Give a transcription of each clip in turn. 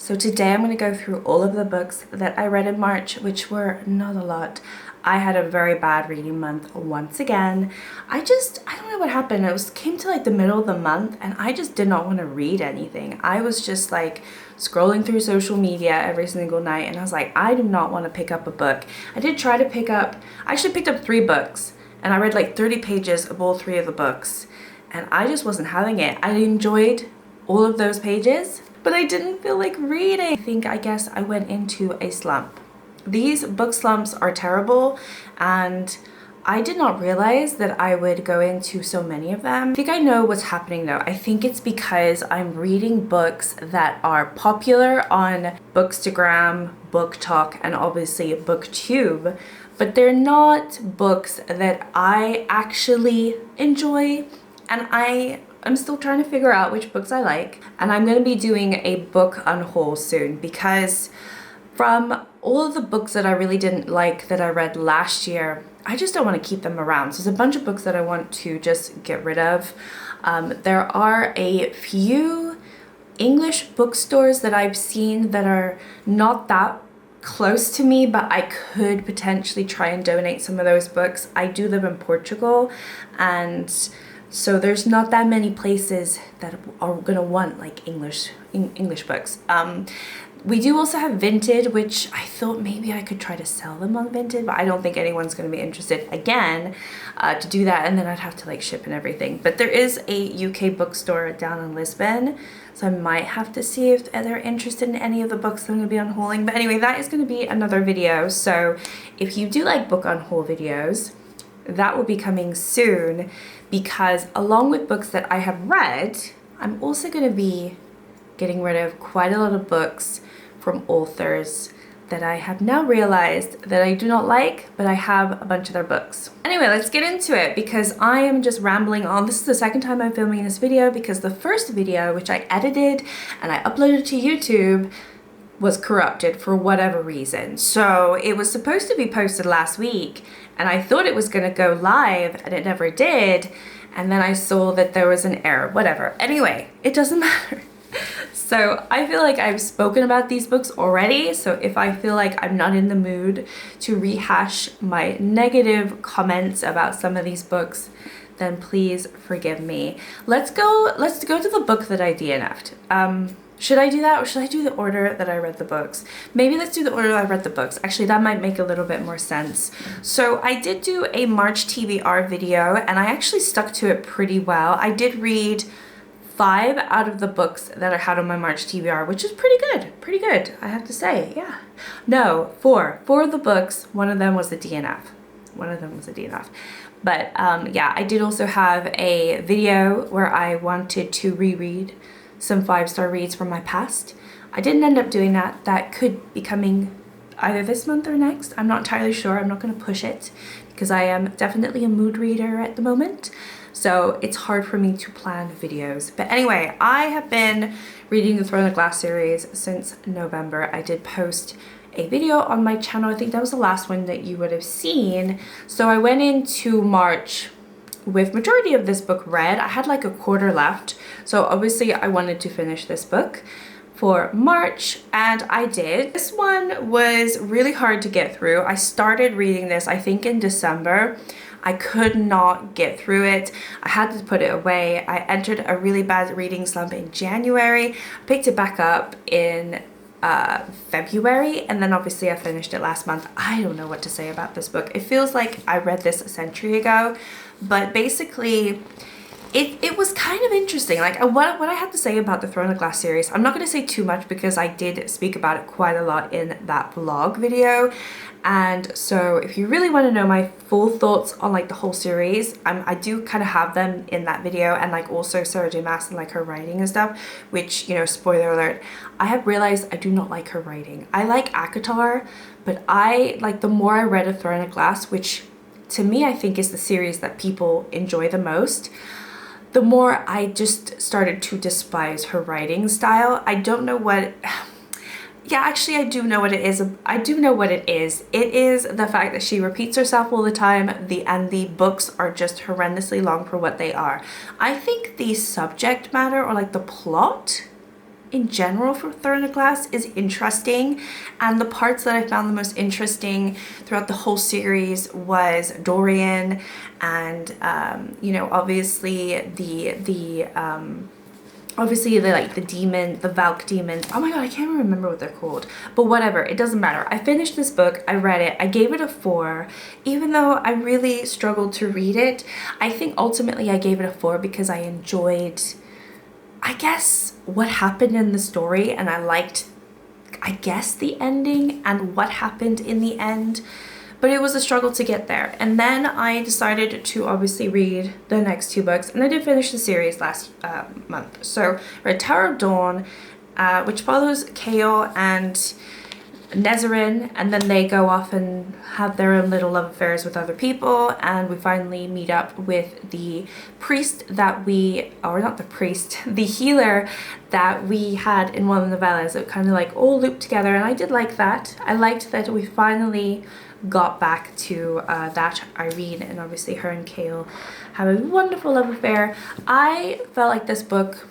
So today I'm going to go through all of the books that I read in March, which were not a lot. I had a very bad reading month once again. I don't know what happened. Came to like the middle of the month and I just did not want to read anything. I was just like scrolling through social media every single night and I was like, I do not want to pick up a book. I did try to I actually picked up 3 books and I read like 30 pages of all 3 of the books and I just wasn't having it. I enjoyed all of those pages, but I didn't feel like reading. I guess I went into a slump. These book slumps are terrible and I did not realize that I would go into so many of them. I think I know what's happening though. I think it's because I'm reading books that are popular on Bookstagram, Book Talk, and obviously Booktube, but they're not books that I actually enjoy, and I'm still trying to figure out which books I like. And I'm going to be doing a book unhaul soon because from all of the books that I really didn't like that I read last year, I just don't want to keep them around. So there's a bunch of books that I want to just get rid of. There are a few English bookstores that I've seen that are not that close to me, but I could potentially try and donate some of those books. I do live in Portugal, and so there's not that many places that are gonna want like English books. We do also have Vinted, which I thought maybe I could try to sell them on Vinted, but I don't think anyone's going to be interested again to do that, and then I'd have to like ship and everything. But there is a UK bookstore down in Lisbon, so I might have to see if they're interested in any of the books that I'm going to be unhauling. But anyway, that is going to be another video, so if you do like book unhaul videos, that will be coming soon, because along with books that I have read, I'm also going to be getting rid of quite a lot of books from authors that I have now realized that I do not like, but I have a bunch of their books. Anyway, let's get into it because I am just rambling on. This is the second time I'm filming this video because the first video, which I edited and I uploaded to YouTube, was corrupted for whatever reason. So it was supposed to be posted last week and I thought it was gonna go live and it never did. And then I saw that there was an error, whatever. Anyway, it doesn't matter. So I feel like I've spoken about these books already, so if I feel like I'm not in the mood to rehash my negative comments about some of these books, then please forgive me. Let's go to the book that I DNF'd. Should I do that, or should I do the order that I read the books? Maybe let's do the order I read the books. Actually, that might make a little bit more sense. So I did do a March TBR video, and I actually stuck to it pretty well. I did read 5 out of the books that I had on my March TBR, which is pretty good, I have to say, yeah. No, 4 of the books, one of them was a DNF. But yeah, I did also have a video where I wanted to reread some 5-star reads from my past. I didn't end up doing that. That could be coming either this month or next. I'm not entirely sure. I'm not going to push it because I am definitely a mood reader at the moment. So it's hard for me to plan videos. But anyway, I have been reading the Throne of Glass series since November. I did post a video on my channel. I think that was the last one that you would have seen. So I went into March with majority of this book read. I had like a quarter left. So obviously I wanted to finish this book for March, and I did. This one was really hard to get through. I started reading this, I think, in December. I could not get through it. I had to put it away. I entered a really bad reading slump in January. I picked it back up in February, and then obviously I finished it last month. I don't know what to say about this book. It feels like I read this a century ago, but basically it was kind of interesting. Like what I have to say about the Throne of Glass series, I'm not going to say too much because I did speak about it quite a lot in that vlog video. And so if you really want to know my full thoughts on like the whole series, I do kind of have them in that video, and like also Sarah J Maas and like her writing and stuff, which, you know, spoiler alert, I have realized I do not like her writing. I like ACOTAR, but I like, the more I read of Throne of Glass, which to me I think is the series that people enjoy the most, the more I just started to despise her writing style. I don't know what... Yeah, actually, I do know what it is. I do know what it is. It is the fact that she repeats herself all the time, and the books are just horrendously long for what they are. I think the subject matter, or like the plot, in general for Thrown in Glass is interesting, and the parts that I found the most interesting throughout the whole series was Dorian and you know, obviously the demon, the Valk demons. Oh my god, I can't remember what they're called. But whatever, it doesn't matter. I finished this book, I read it, I gave it a 4. Even though I really struggled to read it, I think ultimately I gave it a 4 because I enjoyed, I guess, what happened in the story, and I liked, I guess, the ending and what happened in the end. But it was a struggle to get there. And then I decided to obviously read the next 2 books, and I did finish the series last month. So I read Tower of Dawn, which follows Chaol and Nezarin, and then they go off and have their own little love affairs with other people, and we finally meet up with the priest that we, or not the priest, the healer that we had in one of the novellas. It kind of like all looped together, and I did like that. I liked that we finally got back to that Irene, and obviously her and Chaol have a wonderful love affair. I felt like this book,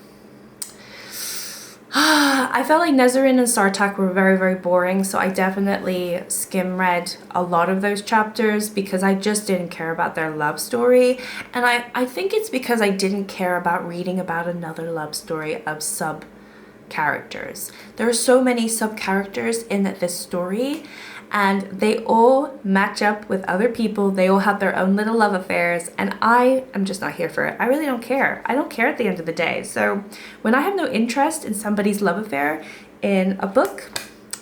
I felt like Nezarin and Sartak were very, very boring, so I definitely skim read a lot of those chapters because I just didn't care about their love story. And I think it's because I didn't care about reading about another love story of sub-characters. There are so many sub-characters in this story, and they all match up with other people. They all have their own little love affairs, and I am just not here for it. I really don't care. I don't care at the end of the day. So when I have no interest in somebody's love affair in a book,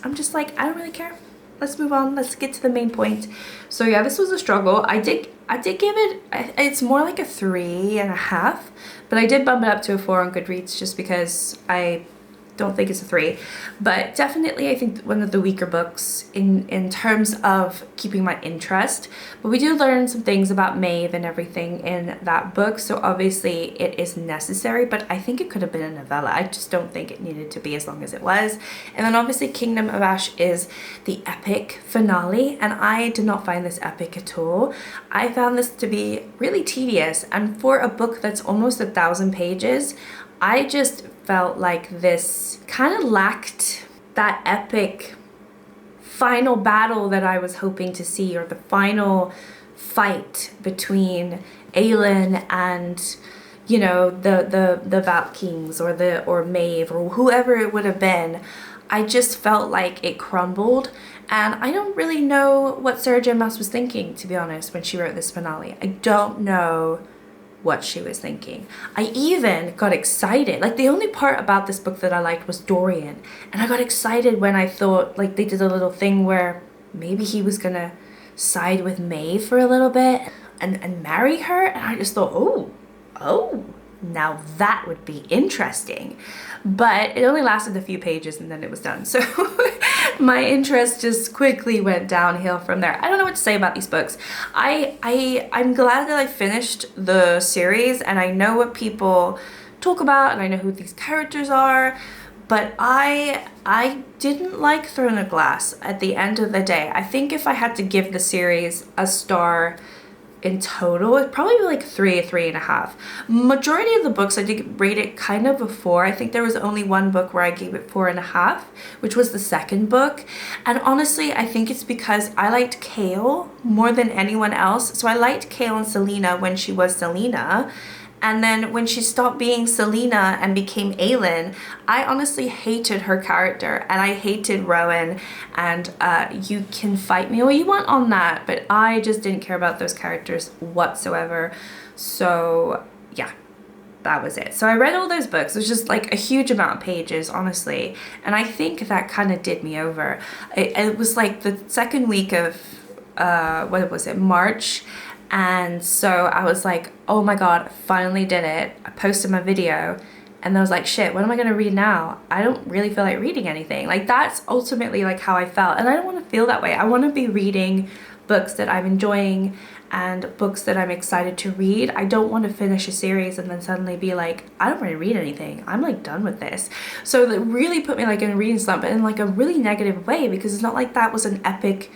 I'm just like, I don't really care. Let's move on. Let's get to the main point. So yeah, this was a struggle. I did give it, it's more like a 3.5, but I did bump it up to a 4 on Goodreads just because I don't think it's a 3, but definitely I think one of the weaker books in terms of keeping my interest. But we do learn some things about Maeve and everything in that book, so obviously it is necessary, but I think it could have been a novella. I just don't think it needed to be as long as it was. And then obviously Kingdom of Ash is the epic finale, and I did not find this epic at all. I found this to be really tedious, and for a book that's almost 1,000 pages, I just felt like this kind of lacked that epic final battle that I was hoping to see, or the final fight between Aelin and, you know, the Valk Kings or Maeve or whoever it would have been. I just felt like it crumbled, and I don't really know what Sarah J. Maas was thinking, to be honest, when she wrote this finale. I don't know what she was thinking. I even got excited. Like, the only part about this book that I liked was Dorian, and I got excited when I thought, like, they did a little thing where maybe he was gonna side with Maeve for a little bit and marry her, and I just thought, oh, now that would be interesting. But it only lasted a few pages and then it was done. So my interest just quickly went downhill from there. I don't know what to say about these books. I'm glad that I finished the series and I know what people talk about and I know who these characters are, but I didn't like Throne of Glass at the end of the day. I think if I had to give the series a star in total, it'd probably be like 3.5. Majority of the books I did rate it kind of a 4. I think there was only one book where I gave it 4.5, which was the second book. And honestly, I think it's because I liked Chaol more than anyone else. So I liked Chaol and Selena when she was Selena. And then when she stopped being Selena and became Aelin, I honestly hated her character and I hated Rowan. And you can fight me all you want on that, but I just didn't care about those characters whatsoever. So yeah, that was it. So I read all those books. It was just like a huge amount of pages, honestly. And I think that kind of did me over. It was like the second week of, what was it, March. And so I was like, oh my god, I finally did it. I posted my video and I was like, shit, what am I going to read now? I don't really feel like reading anything. Like, that's ultimately like how I felt. And I don't want to feel that way. I want to be reading books that I'm enjoying and books that I'm excited to read. I don't want to finish a series and then suddenly be like, I don't want to read anything. I'm like done with this. So that really put me like in a reading slump, but in like a really negative way, because it's not like that was an epic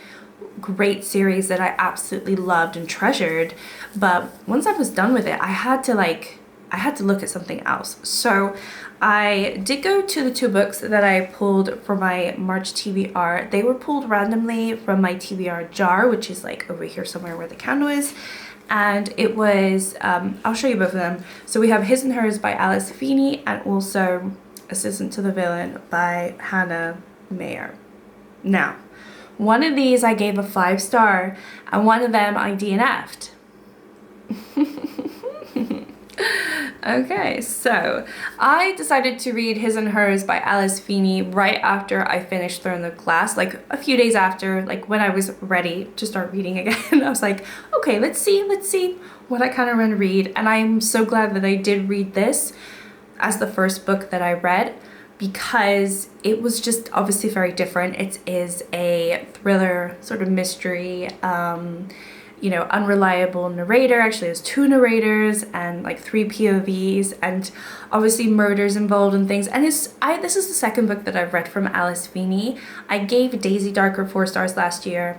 great series that I absolutely loved and treasured. But once I was done with it, I had to like I had to look at something else. So I did go to the 2 books that I pulled for my March TBR. They were pulled randomly from my TBR jar, which is like over here somewhere where the candle is. And it was, I'll show you both of them. So we have His and Hers by Alice Feeney, and also Assistant to the Villain by Hannah Mayer. Now, one of these I gave a 5-star, and one of them I DNF'd. Okay, so I decided to read His and Hers by Alice Feeney right after I finished Throne of Glass, like a few days after, like when I was ready to start reading again. I was like, okay, let's see what I kind of want to read. And I'm so glad that I did read this as the first book that I read, because it was just obviously very different. It is a thriller, sort of mystery, you know, unreliable narrator. Actually, there's 2 narrators and like 3 POVs, and obviously murders involved and things. And this is the second book that I've read from Alice Feeney. I gave Daisy Darker 4 stars last year.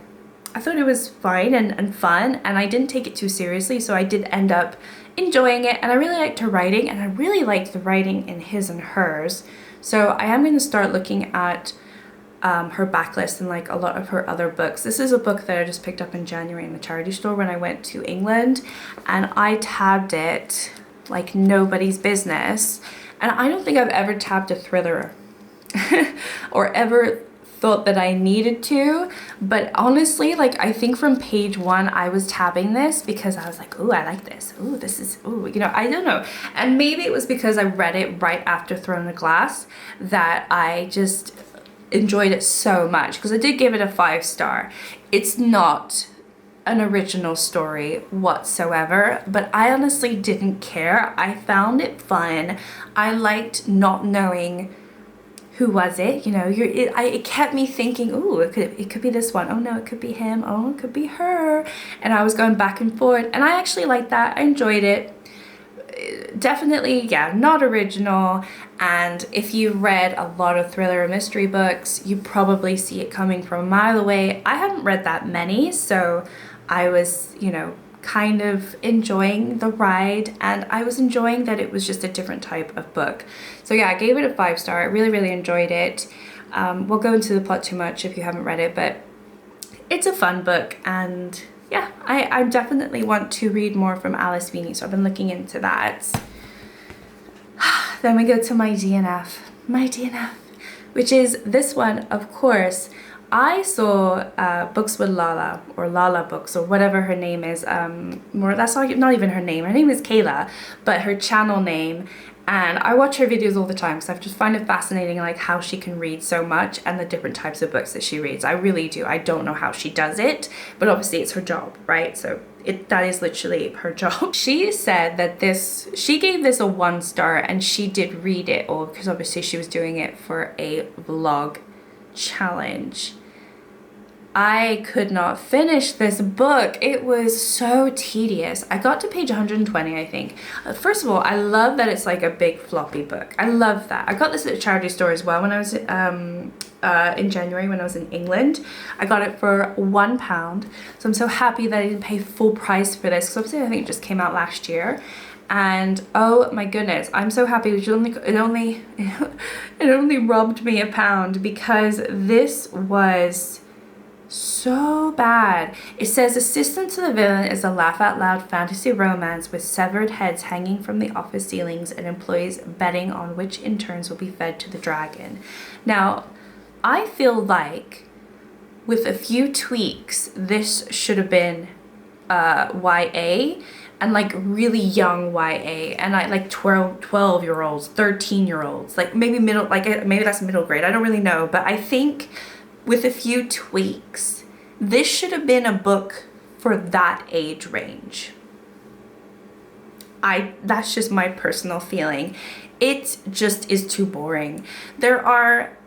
I thought it was fine and fun, and I didn't take it too seriously, so I did end up enjoying it, and I really liked her writing, and I really liked the writing in His and Hers. So I am going to start looking at her backlist and like a lot of her other books. This is a book that I just picked up in January in the charity store when I went to England, and I tabbed it like nobody's business. And I don't think I've ever tabbed a thriller or ever thought that I needed to, but honestly, like I think from page 1 I was tabbing this because I was like, oh, I like this, oh, this is, oh, you know, I don't know. And maybe it was because I read it right after Throne of Glass that I just enjoyed it so much, because I did give it a 5-star. It's not an original story whatsoever, but I honestly didn't care. I found it fun. I liked not knowing who was it, you know. It kept me thinking, ooh, it could be this one. Oh no, it could be him. Oh, it could be her. And I was going back and forth, and I actually liked that. I enjoyed it. Definitely, yeah, not original. And if you read a lot of thriller and mystery books, you probably see it coming from a mile away. I haven't read that many, so I was, you know, kind of enjoying the ride, and I was enjoying that it was just a different type of book. So yeah, I gave it a 5-star. I really enjoyed it. We'll go into the plot too much if you haven't read it, but it's a fun book, and yeah, I definitely want to read more from Alice Feeney, so I've been looking into that. Then we go to my DNF, which is this one, of course. I saw Books with Lala, or Lala Books, or whatever her name is. That's not even her name. Her name is Kayla, but her channel name. And I watch her videos all the time because I just find it fascinating, like how she can read so much and the different types of books that she reads. I really do. I don't know how she does it, but obviously it's her job, right? So that is literally her job. She said that she gave this a 1-star, and she did read it all because obviously she was doing it for a vlog challenge. I could not finish this book. It was so tedious. I got to page 120, I think. First of all, I love that it's like a big floppy book. I love that. I got this at a charity store as well when I was in January when I was in England. I got it for £1. So I'm so happy that I didn't pay full price for this, because obviously I think it just came out last year. And oh my goodness, I'm so happy that it only robbed me £1, because this was so bad. It says Assistant to the Villain is a laugh-out-loud fantasy romance with severed heads hanging from the office ceilings and employees betting on which interns will be fed to the dragon. Now, I feel like with a few tweaks, this should have been YA, and like really young YA, and like 12-year-olds, 13-year-olds, like maybe maybe that's middle grade. I don't really know, but I think with a few tweaks, this should have been a book for that age range. That's just my personal feeling. It just is too boring. There are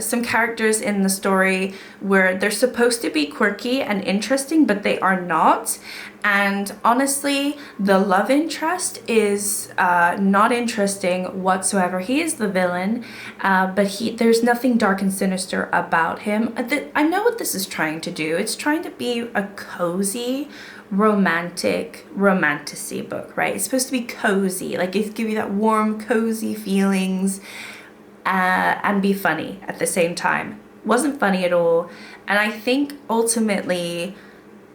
some characters in the story where they're supposed to be quirky and interesting, but they are not. And honestly, the love interest is not interesting whatsoever. He is the villain, but there's nothing dark and sinister about him. I know what this is trying to do. It's trying to be a cozy romanticy book, right? It's supposed to be cozy, like it's give you that warm, cozy feelings, and be funny at the same time. Wasn't funny at all. And I think ultimately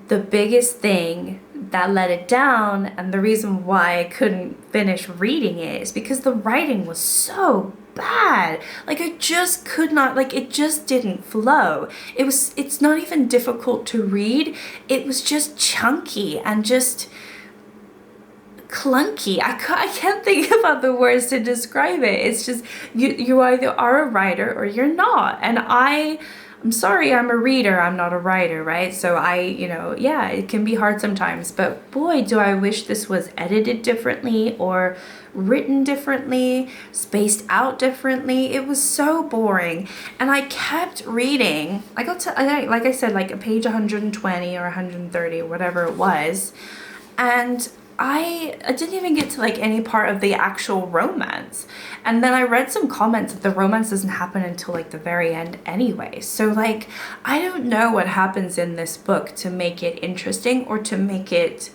the biggest thing that let it down, and the reason why I couldn't finish reading it, is because the writing was so bad. Like I just could not, like it just didn't flow. It's not even difficult to read. It was just chunky and just clunky. I can't think of other words to describe it. It's just, you either are a writer or you're not. And I'm sorry, I'm a reader, I'm not a writer, right? So yeah, it can be hard sometimes, but boy, do I wish this was edited differently or written differently, spaced out differently. It was so boring. And I kept reading. I got to, like I said, like a page 120 or 130 or whatever it was. And I didn't even get to like any part of the actual romance. And then I read some comments that the romance doesn't happen until like the very end anyway. So like, I don't know what happens in this book to make it interesting or to make it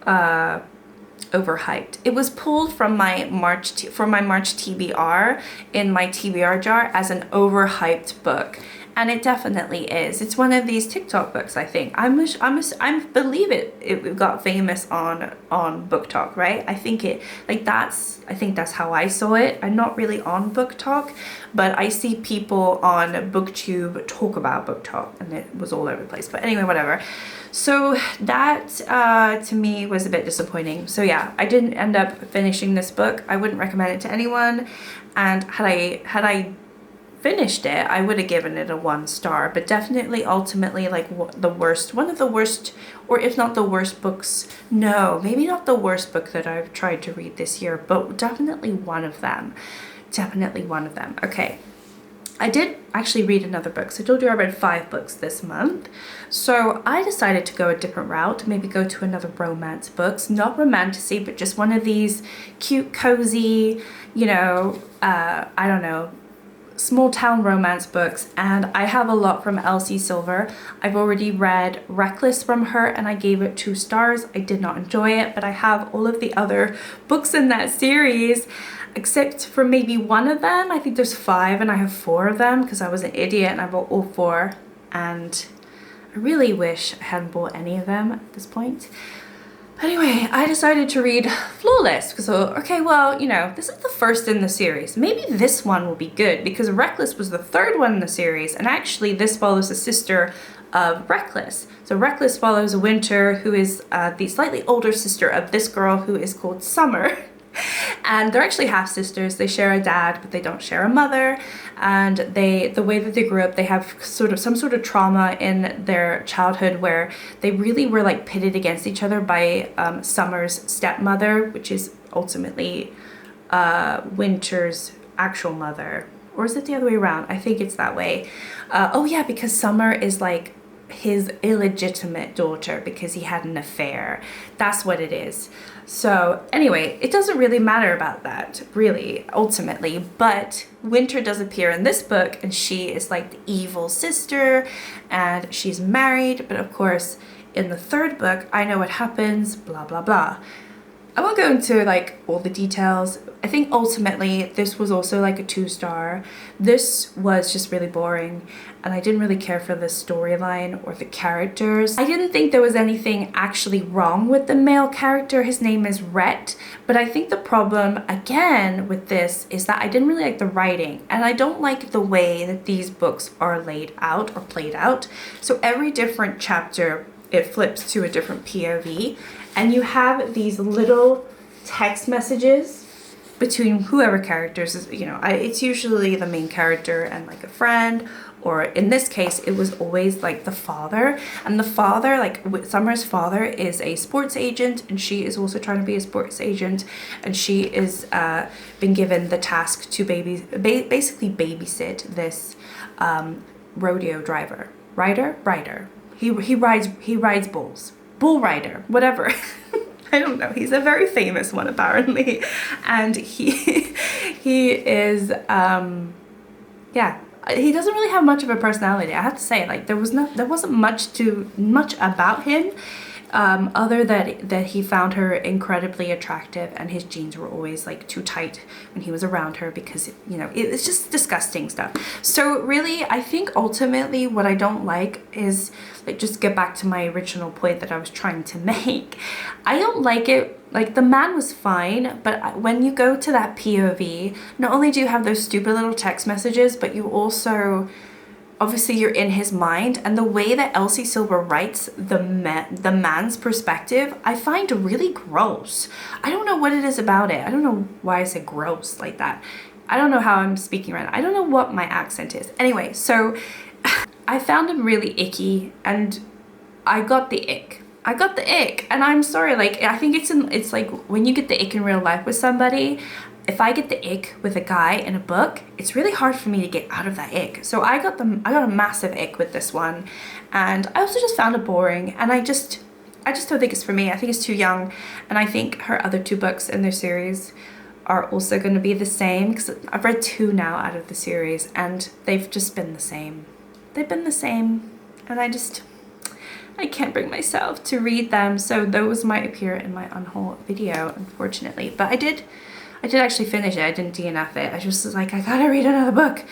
overhyped. It was pulled from my March TBR in my TBR jar as an overhyped book. And it definitely is. It's one of these TikTok books, I think. I believe it got famous on Book Talk, right? I think that's how I saw it. I'm not really on Book Talk, but I see people on BookTube talk about Book Talk, and it was all over the place. But anyway, whatever. So that to me was a bit disappointing. So yeah, I didn't end up finishing this book. I wouldn't recommend it to anyone. And had I finished it, I would have given it a 1 star, but definitely ultimately like one of the worst, or if not the worst books, no, maybe not the worst book that I've tried to read this year, but definitely one of them. Okay, I did actually read another book. So I told you I read 5 books this month. So I decided to go a different route, maybe go to another romance books, not romantasy, but just one of these cute, cozy, I don't know, small town romance books. And I have a lot from Elsie Silver. I've already read Reckless from her and I gave it 2 stars. I did not enjoy it, but I have all of the other books in that series, except for maybe one of them. I think there's 5 and I have 4 of them because I was an idiot and I bought all 4, and I really wish I hadn't bought any of them at this point. Anyway, I decided to read Flawless because, okay, well, this is the first in the series. Maybe this one will be good because Reckless was the 3rd one in the series, and actually this follows the sister of Reckless. So Reckless follows Winter, who is the slightly older sister of this girl who is called Summer. And they're actually half sisters. They share a dad, but they don't share a mother. And the way that they grew up, they have some sort of trauma in their childhood where they really were like pitted against each other by Summer's stepmother, which is ultimately Winter's actual mother. Or is it the other way around? I think it's that way. Oh yeah, because Summer is like his illegitimate daughter because he had an affair. That's what it is. So anyway, it doesn't really matter about that, really, ultimately, but Winter does appear in this book, and she is like the evil sister, and she's married, but of course, in the 3rd book, I know what happens, blah, blah, blah. I won't go into like all the details. I think ultimately this was also like a 2 star. This was just really boring, and I didn't really care for the storyline or the characters. I didn't think there was anything actually wrong with the male character. His name is Rhett, but I think the problem again with this is that I didn't really like the writing, and I don't like the way that these books are laid out or played out. So every different chapter, it flips to a different POV, and you have these little text messages between whoever characters is, it's usually the main character and like a friend, or in this case, it was always like the father. And the father, like Summer's father, is a sports agent, and she is also trying to be a sports agent, and she is been given the task to basically babysit this rodeo rider. He rides bulls. Bull rider, whatever. I don't know. He's a very famous one apparently, and he is yeah. He doesn't really have much of a personality. I have to say, like there wasn't much about him. other that he found her incredibly attractive, and his jeans were always like too tight when he was around her because, you know, it's just disgusting stuff. So really, I think ultimately what I don't like is, like, just get back to my original point that I was trying to make. I don't like it. Like, the man was fine, but when you go to that POV, not only do you have those stupid little text messages, but you also, obviously you're in his mind, and the way that Elsie Silver writes the man's perspective, I find really gross. I don't know what it is about it. I don't know why I said gross like that. I don't know how I'm speaking right now. I don't know what my accent is. Anyway, so I found him really icky, and I got the ick. I got the ick, and I'm sorry, like, I think it's like when you get the ick in real life with somebody. If I get the ick with a guy in a book, it's really hard for me to get out of that ick. So I got a massive ick with this one, and I also just found it boring, and I just don't think it's for me. I think it's too young, and I think her other 2 books in their series are also going to be the same, because I've read 2 now out of the series, and they've just been the same. They've been the same, and I can't bring myself to read them, so those might appear in my unhaul video, unfortunately. But I did actually finish it. I didn't DNF it. I just was like, I gotta read another book.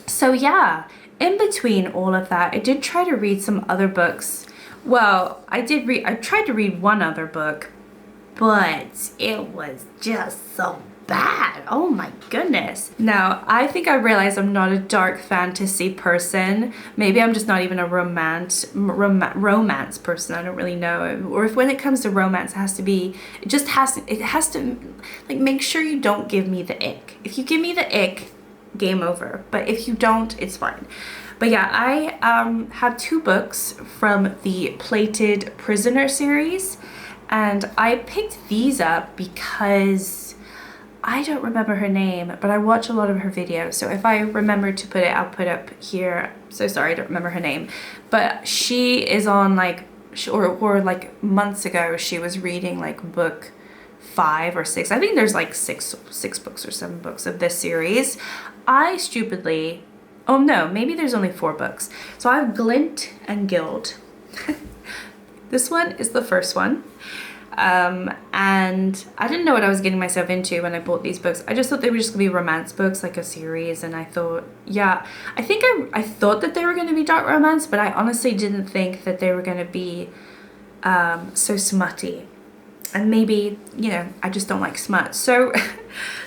So yeah, in between all of that, I did try to read some other books. Well, I tried to read one other book, but it was just so bad. Oh my goodness. Now, I think I realized I'm not a dark fantasy person. Maybe I'm just not even a romance person. I don't really know. Or if when it comes to romance, it has to like, make sure you don't give me the ick. If you give me the ick, game over. But if you don't, it's fine. But yeah, I have 2 books from the Plated Prisoner series, and I picked these up because I don't remember her name, but I watch a lot of her videos. So if I remember to put it, I'll put up here. So sorry, I don't remember her name. But she is on, like, or like months ago, she was reading like book 5 or 6. I think there's like six books or 7 books of this series. I stupidly, oh no, maybe there's only 4 books. So I have Glint and Gild. This one is the first one. And I didn't know what I was getting myself into when I bought these books. I just thought they were just gonna be romance books, like a series, and I thought, yeah, I think I thought that they were gonna be dark romance, but I honestly didn't think that they were gonna be so smutty. And maybe, you know, I just don't like smut. So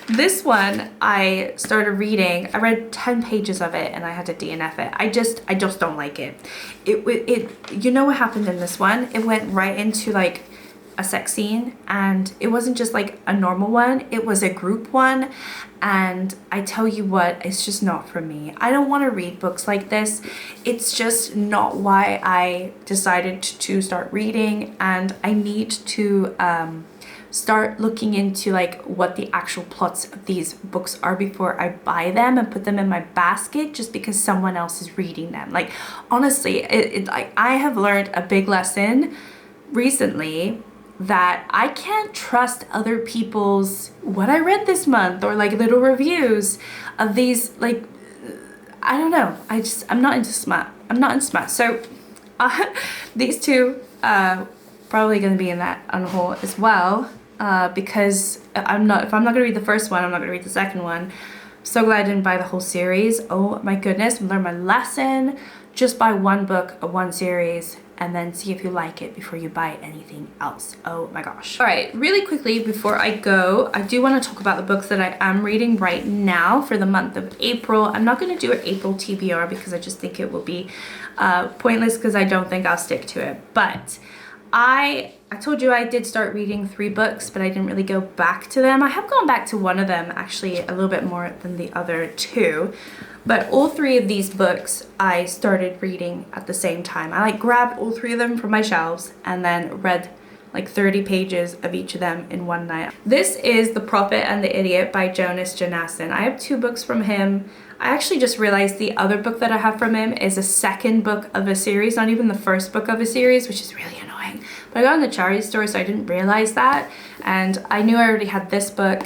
this one I started reading. I read 10 pages of it and I had to DNF it. I just don't like it. You know what happened in this one? It went right into like a sex scene, and it wasn't just like a normal one, it was a group one, and I tell you what, it's just not for me. I don't want to read books like this. It's just not why I decided to start reading, and I need to start looking into like what the actual plots of these books are before I buy them and put them in my basket just because someone else is reading them. Like, honestly, like, I have learned a big lesson recently that I can't trust other people's what I read this month, or like little reviews of these, like, I don't know. I'm not into smut. I'm not into smut. So these 2 probably going to be in that unhaul as well, because if I'm not going to read the first one, I'm not going to read the second one. So glad I didn't buy the whole series. Oh my goodness, learn my lesson. Just buy one book of one series and then see if you like it before you buy anything else. Oh my gosh. All right, really quickly before I go, I do want to talk about the books that I am reading right now for the month of April. I'm not going to do an April TBR because I just think it will be pointless, because I don't think I'll stick to it. But I told you I did start reading 3 books, but I didn't really go back to them. I have gone back to one of them, actually a little bit more than the other 2. But all 3 of these books I started reading at the same time. I like grabbed all 3 of them from my shelves and then read like 30 pages of each of them in one night. This is The Prophet and the Idiot by Jonas Jonasson. I have 2 books from him. I actually just realized the other book that I have from him is a second book of a series, not even the first book of a series, which is really annoying. But I got it in the charity store, so I didn't realize that. And I knew I already had this book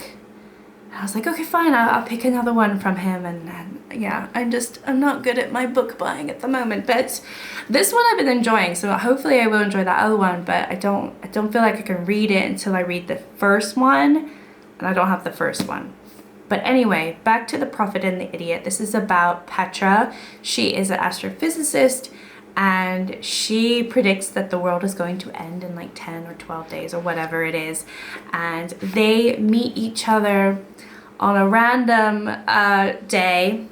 And I was like, okay, fine, I'll pick another one from him. And yeah, I'm not good at my book buying at the moment, but this one I've been enjoying, so hopefully I will enjoy that other one, but I don't feel like I can read it until I read the first one, and I don't have the first one. But anyway, back to The Prophet and the Idiot. This is about Petra. She is an astrophysicist, and she predicts that the world is going to end in like 10 or 12 days or whatever it is. And they meet each other on a random day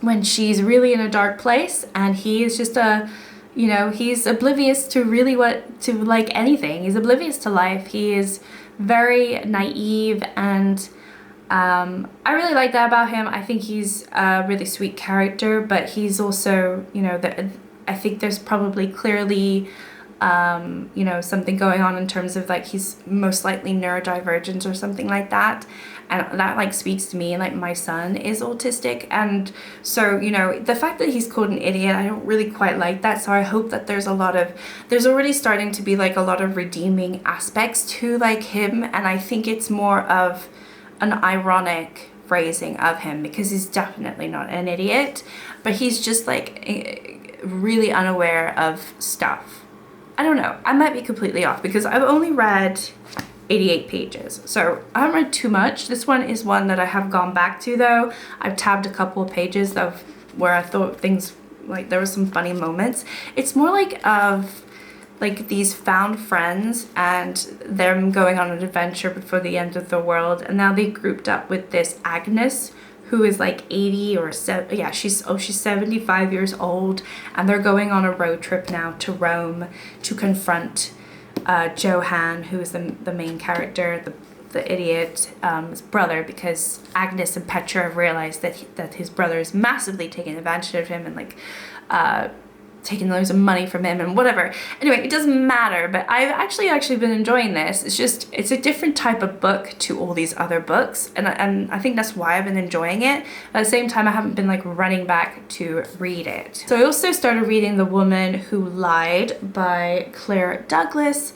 when she's really in a dark place, and he is just he's oblivious to really like anything. He's oblivious to life. He is very naive, and I really like that about him. I think he's a really sweet character, but he's also, I think there's probably clearly, something going on in terms of like he's most likely neurodivergent or something like that. And that like speaks to me. Like my son is autistic, and so the fact that he's called an idiot, I don't really quite like that. So I hope that there's already starting to be like a lot of redeeming aspects to like him, and I think it's more of an ironic phrasing of him, because he's definitely not an idiot, but he's just like really unaware of stuff. I don't know, I might be completely off because I've only read 88 pages, so I haven't read too much. This one is one that I have gone back to though. I've tabbed a couple of pages of where I thought things, like there were some funny moments. It's more like of like these found friends and them going on an adventure before the end of the world, and now they grouped up with this Agnes who is like 80 or she's 75 years old, and they're going on a road trip now to Rome to confront Johann, who is the main character, the idiot, his brother, because Agnes and Petra have realized that his brother is massively taking advantage of him and like taking loads of money from him and whatever. Anyway, it doesn't matter, but I've actually been enjoying this. It's a different type of book to all these other books, and I think that's why I've been enjoying it. At the same time, I haven't been like running back to read it. So I also started reading The Woman Who Lied by Claire Douglas.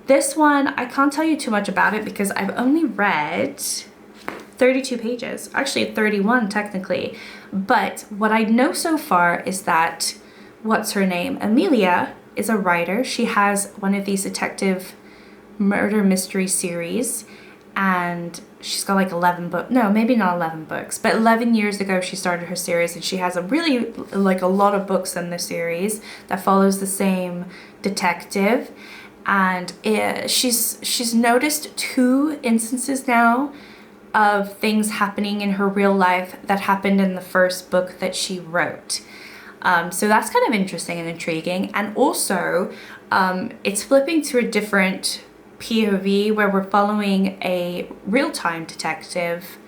This one, I can't tell you too much about it because I've only read 32 pages, actually 31 technically, but what I know so far is that what's her name? Amelia is a writer. She has one of these detective murder mystery series, and she's got like 11 books. No, maybe not 11 books, but 11 years ago she started her series, and she has a really like a lot of books in the series that follows the same detective. And she's noticed 2 instances now of things happening in her real life that happened in the first book that she wrote. So that's kind of interesting and intriguing. And also, it's flipping to a different POV where we're following a real-time detective,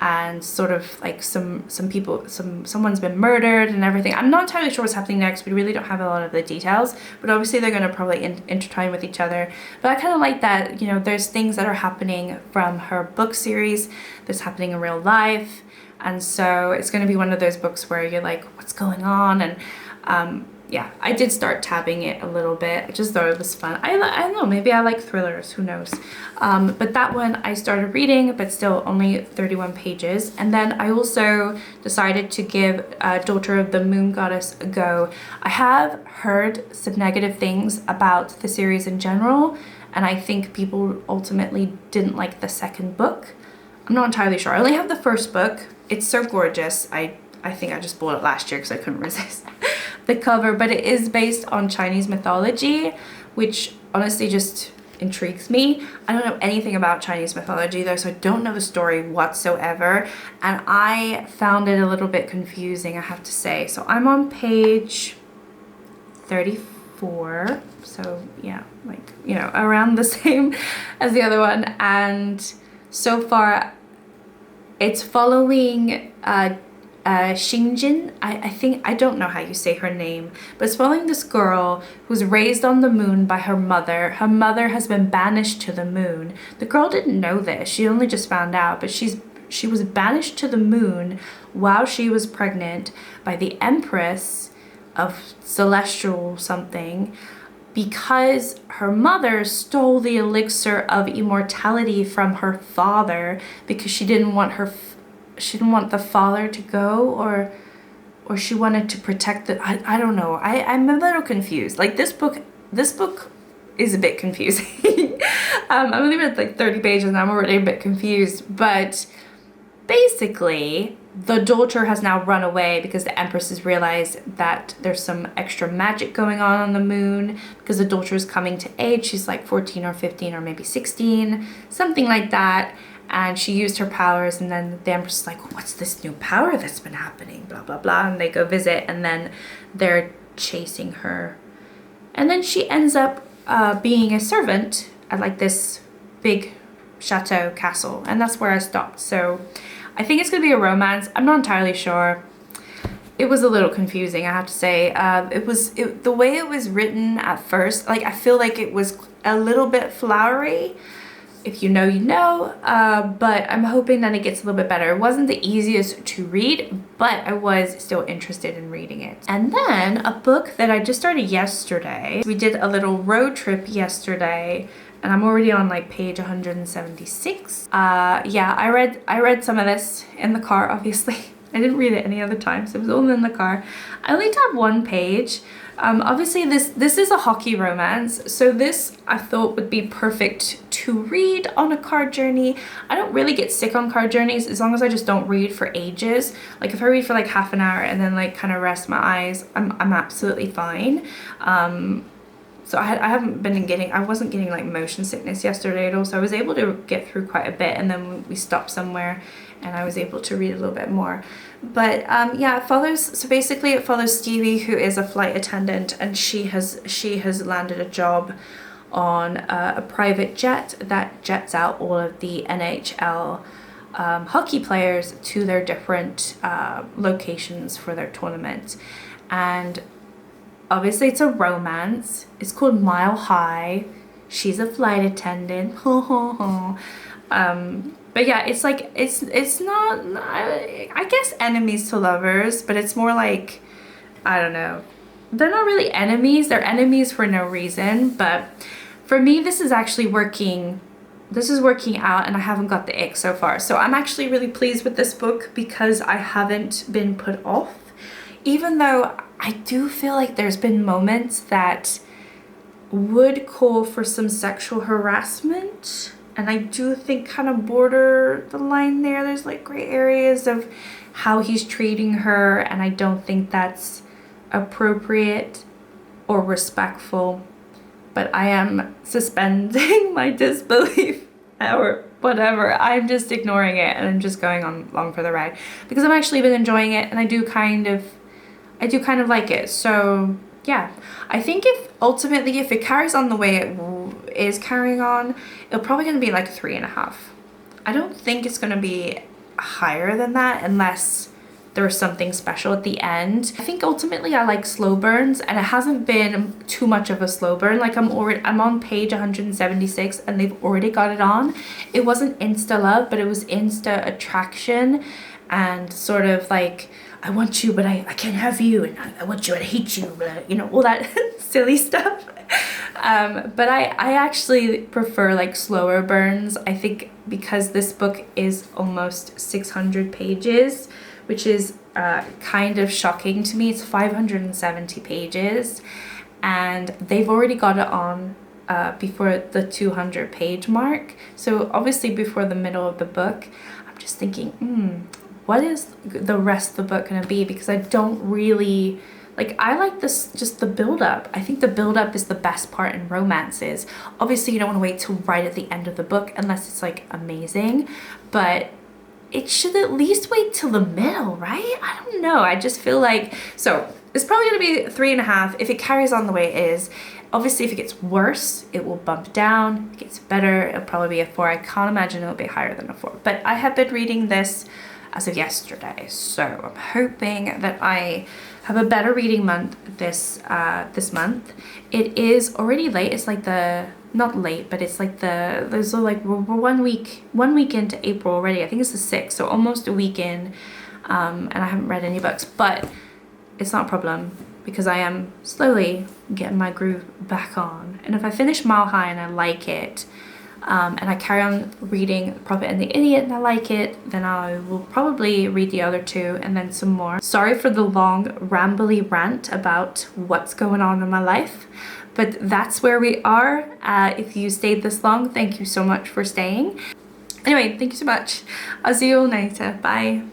and sort of like someone's been murdered and everything. I'm not entirely sure what's happening next. We really don't have a lot of the details, but obviously they're going to probably intertwine with each other. But I kind of like that, there's things that are happening from her book series that's happening in real life. And so it's going to be one of those books where you're like, what's going on? And yeah, I did start tabbing it a little bit. I just thought it was fun. I don't know, maybe I like thrillers, who knows. But that one I started reading, but still only 31 pages. And then I also decided to give Daughter of the Moon Goddess a go. I have heard some negative things about the series in general, and I think people ultimately didn't like the second book. I'm not entirely sure. I only have the first book. It's so gorgeous. I think I just bought it last year because I couldn't resist the cover, but it is based on Chinese mythology, which honestly just intrigues me. I don't know anything about Chinese mythology though, so I don't know the story whatsoever, and I found it a little bit confusing, I have to say. So I'm on page 34, so yeah, like, around the same as the other one, and so far it's following Xinjin. I don't know how you say her name, but it's following this girl who's raised on the moon by her mother. Her mother has been banished to the moon. The girl didn't know this. She only just found out, but she was banished to the moon while she was pregnant by the Empress of Celestial something. because her mother stole the elixir of immortality from her father because she didn't want the father to go, or she wanted to protect the, I don't know. I'm a little confused. Like this book is a bit confusing. I'm only read like 30 pages and I'm already a bit confused, but basically the daughter has now run away because the Empress has realized that there's some extra magic going on the moon because the daughter is coming to age. She's like 14 or 15 or maybe 16, something like that. And she used her powers, and then the Empress is like, what's this new power that's been happening? Blah, blah, blah. And they go visit, and then they're chasing her. And then she ends up being a servant at like this big chateau castle. And that's where I stopped. So I think it's going to be a romance. I'm not entirely sure. It was a little confusing, I have to say. The way it was written at first, like I feel like it was a little bit flowery. If you know, you know, but I'm hoping that it gets a little bit better. It wasn't the easiest to read, but I was still interested in reading it. And then a book that I just started yesterday. We did a little road trip yesterday, and I'm already on like page 176. Yeah, I read some of this in the car, obviously. I didn't read it any other time, so it was all in the car. I only tabbed one page. Obviously this is a hockey romance, so this I thought would be perfect to read on a car journey. I don't really get sick on car journeys as long as I just don't read for ages. Like if I read for like half an hour and then like kind of rest my eyes, I'm absolutely fine. So I wasn't getting like motion sickness yesterday at all, so I was able to get through quite a bit, and then we stopped somewhere and I was able to read a little bit more. But yeah, basically it follows Stevie, who is a flight attendant, and she has landed a job on a private jet that jets out all of the NHL hockey players to their different locations for their tournament. And obviously it's a romance. It's called Mile High. She's a flight attendant. But yeah, it's like, it's not, I guess enemies to lovers, but it's more like, I don't know. They're not really enemies. They're enemies for no reason. But for me, this is actually working. This is working out, and I haven't got the ick so far. So I'm actually really pleased with this book because I haven't been put off. Even though I do feel like there's been moments that would call for some sexual harassment. And I do think kind of border the line there. There's like gray areas of how he's treating her, and I don't think that's appropriate or respectful. But I am suspending my disbelief or whatever. I'm just ignoring it, and I'm just going on along for the ride because I've actually been enjoying it, and I do kind of like it. So yeah, I think if it carries on the way it is carrying on, it's probably going to be like 3.5. I don't think it's going to be higher than that unless there's something special at the end. I think ultimately I like slow burns, and it hasn't been too much of a slow burn. Like I'm on page 176 and they've already got it on. It wasn't insta love, but it was insta attraction, and sort of like, I want you, but I can't have you, and I want you, and I hate you, you know, all that silly stuff. But I actually prefer like slower burns. I think because this book is almost 600 pages, which is kind of shocking to me. It's 570 pages, and they've already got it on before the 200 page mark. So obviously before the middle of the book. I'm just thinking, what is the rest of the book gonna be? Because I don't really, like, I like this, just the build-up. I think the build-up is the best part in romances. Obviously you don't want to wait till right at the end of the book unless it's like amazing, but it should at least wait till the middle, right? I don't know. I just feel like, so it's probably gonna be 3.5 if it carries on the way it is. Obviously if it gets worse, it will bump down. If it gets better, it'll probably be a 4. I can't imagine it'll be higher than a 4. But I have been reading this as of yesterday, so I'm hoping that I have a better reading month this month. It is already late. It's like not late, but it's like there's like we're 1 week into April already. I think it's the 6th, so almost a week in, and I haven't read any books, but it's not a problem because I am slowly getting my groove back on. And if I finish Mile High and I like it, and I carry on reading Prophet and the Idiot and I like it, then I will probably read the other two and then some more. Sorry for the long rambly rant about what's going on in my life, but that's where we are. If you stayed this long, thank you so much for staying. Anyway, thank you so much. I'll see you all later. Bye.